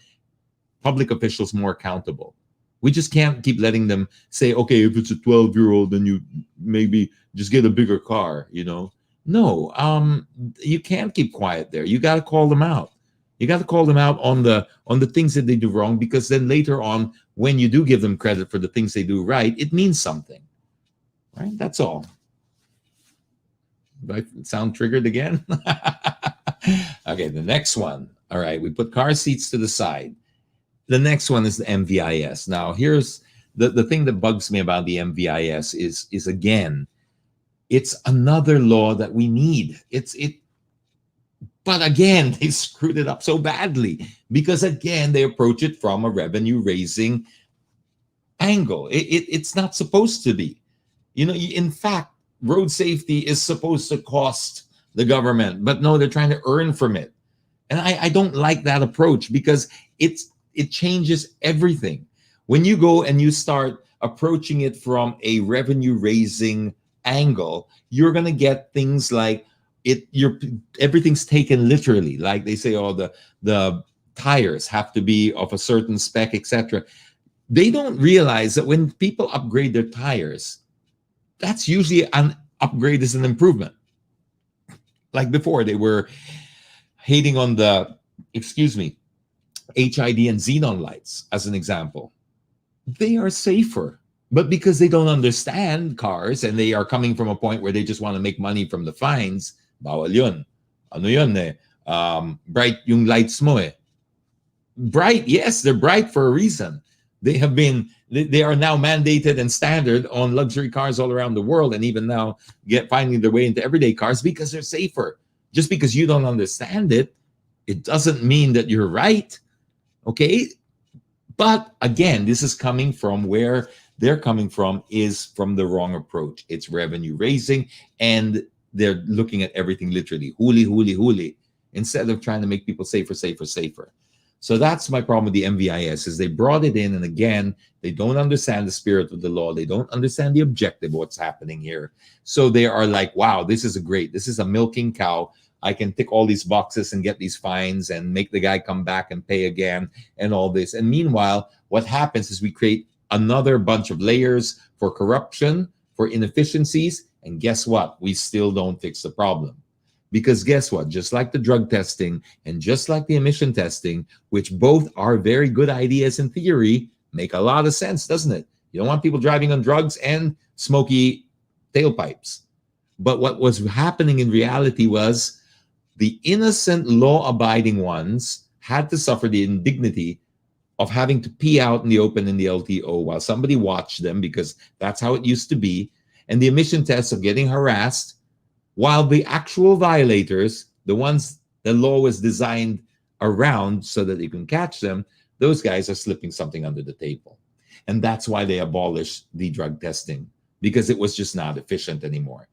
public officials more accountable. We just can't keep letting them say, okay, if it's a 12-year-old, then you maybe just get a bigger car, No, you can't keep quiet there. You got to call them out. You got to call them out on the things that they do wrong, because then later on, when you do give them credit for the things they do right, it means something, right? That's all. Do I sound triggered again? Okay, the next one. All right, we put car seats to the side. The next one is the MVIS. Now, here's the thing that bugs me about the MVIS is again, it's another law that we need. But again, they screwed it up so badly, because again, they approach it from a revenue-raising angle. It's not supposed to be. In fact, road safety is supposed to cost the government, but no, they're trying to earn from it. And I don't like that approach, because it changes everything. When you go and you start approaching it from a revenue-raising angle, you're going to get things like everything's taken literally. Like they say, the tires have to be of a certain spec, etc. They don't realize that when people upgrade their tires, that's usually an upgrade, is an improvement. Like before, they were hating on the, HID and xenon lights as an example. They are safer, but because they don't understand cars and they are coming from a point where they just want to make money from the fines, bawal yun. Ano yun eh? Bright yung lights mo eh. Bright, yes, they're bright for a reason. They are now mandated and standard on luxury cars all around the world, and even now finding their way into everyday cars, because they're safer. Just because you don't understand it, it doesn't mean that you're right. Okay? But again, this is coming from where they're coming from, is from the wrong approach. It's revenue raising, and they're looking at everything literally. Huli, huli, huli. Instead of trying to make people safer, safer, safer. So that's my problem with the MVIS, is they brought it in, and again, they don't understand the spirit of the law. They don't understand the objective of what's happening here. So they are like, wow, this is a milking cow. I can tick all these boxes and get these fines and make the guy come back and pay again and all this. And meanwhile, what happens is we create another bunch of layers for corruption, for inefficiencies, and guess what? We still don't fix the problem. Because guess what? Just like the drug testing and just like the emission testing, which both are very good ideas in theory, make a lot of sense, doesn't it? You don't want people driving on drugs and smoky tailpipes. But what was happening in reality was the innocent law-abiding ones had to suffer the indignity of having to pee out in the open in the LTO while somebody watched them, because that's how it used to be, and the emission tests of getting harassed, while the actual violators, the ones the law was designed around so that you can catch them, those guys are slipping something under the table. And that's why they abolished the drug testing, because it was just not efficient anymore.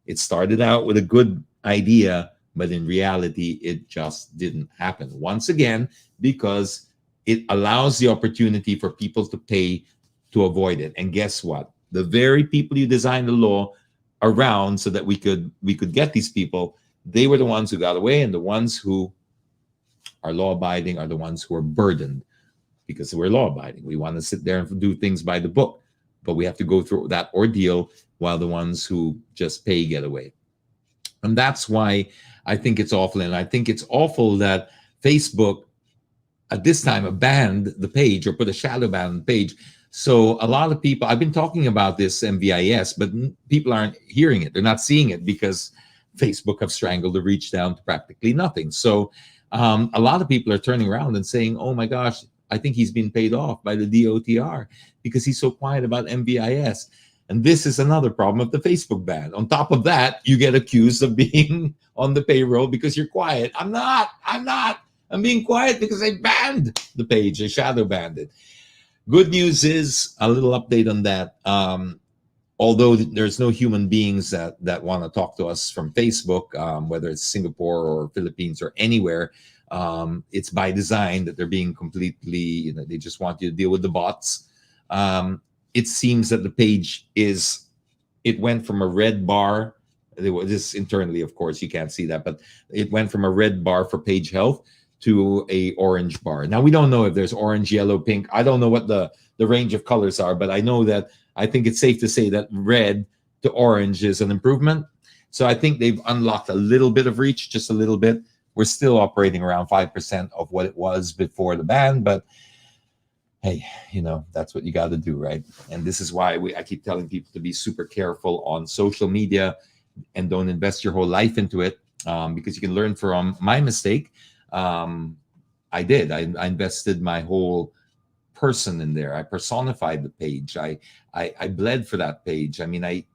It started out with a good idea, but in reality, it just didn't happen. Once again, because it allows the opportunity for people to pay to avoid it. And guess what? The very people you designed the law around so that we could get these people, they were the ones who got away, and the ones who are law-abiding are the ones who are burdened, because we're law-abiding. We want to sit there and do things by the book, but we have to go through that ordeal while the ones who just pay get away. And that's why I think it's awful. And I think it's awful that Facebook at this time abandoned the page, or put a shadow ban on the page. So a lot of people, I've been talking about this MVIS, but people aren't hearing it. They're not seeing it because Facebook have strangled the reach down to practically nothing. So A lot of people are turning around and saying, oh my gosh, I think he's been paid off by the DOTR because he's so quiet about MVIS. And this is another problem of the Facebook ban. On top of that, you get accused of being on the payroll because you're quiet. I'm not. I'm being quiet because I banned the page. I shadow banned it. Good news is a little update on that. Although there's no human beings that want to talk to us from Facebook, whether it's Singapore or Philippines or anywhere, it's by design that they're being completely, they just want you to deal with the bots. It seems that the page it went from a red bar. This internally, of course, you can't see that, but it went from a red bar for page health to a orange bar. Now, we don't know if there's orange, yellow, pink. I don't know what the range of colors are, but I know that I think it's safe to say that red to orange is an improvement. So I think they've unlocked a little bit of reach, just a little bit. We're still operating around 5% of what it was before the ban, but hey, that's what you got to do, right? And this is why I keep telling people to be super careful on social media and don't invest your whole life into it, because you can learn from my mistake. I did. I invested my whole person in there. I personified the page. I bled for that page. I mean, I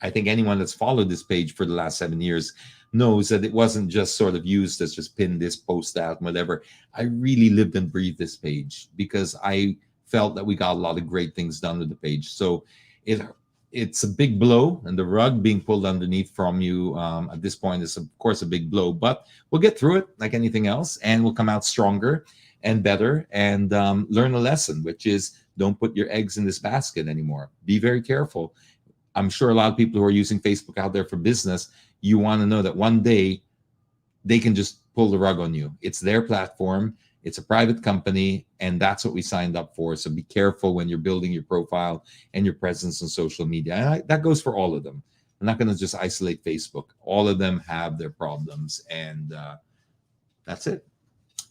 think anyone that's followed this page for the last 7 years knows that it wasn't just sort of used as just pin this, post that, whatever. I really lived and breathed this page because I felt that we got a lot of great things done with the page. So it's a big blow, and the rug being pulled underneath from you at this point is, of course, a big blow. But we'll get through it like anything else, and we'll come out stronger and better and learn a lesson, which is don't put your eggs in this basket anymore. Be very careful. I'm sure a lot of people who are using Facebook out there for business, you want to know that one day they can just pull the rug on you. It's their platform. It's a private company, and that's what we signed up for. So be careful when you're building your profile and your presence on social media. And that goes for all of them. I'm not going to just isolate Facebook. All of them have their problems, and that's it.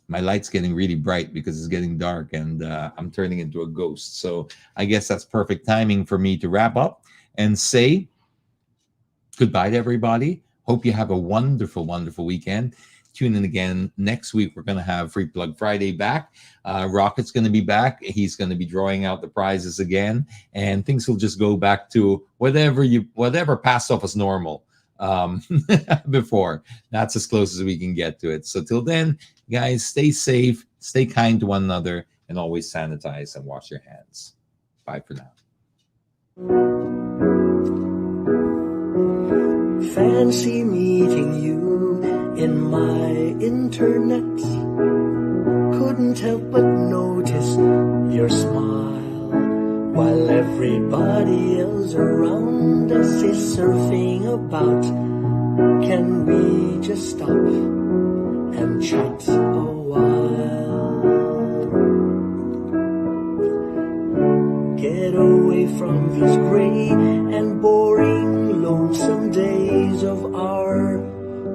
My light's getting really bright because it's getting dark, and I'm turning into a ghost. So I guess that's perfect timing for me to wrap up and say goodbye to everybody. Hope you have a wonderful, wonderful weekend. Tune in again next week. We're going to have Free Plug Friday back. Rocket's going to be back. He's going to be drawing out the prizes again, and things will just go back to whatever passed off as normal before. That's as close as we can get to it. So till then, guys, stay safe, stay kind to one another, and always sanitize and wash your hands. Bye for now. Fancy meeting you in my internet. Couldn't help but notice your smile, while everybody else around us is surfing about. Can we just stop and chat a while? Get away from these gray and boring, lonesome days of our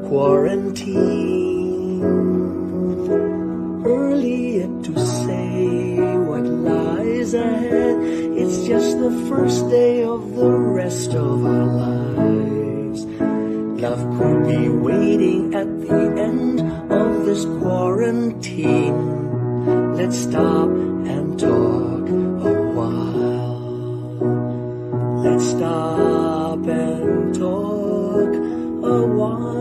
quarantine. Early yet to say what lies ahead. It's just the first day of the rest of our lives. Love could be waiting at the end of this quarantine. Let's stop and talk a while. Let's stop and talk a while.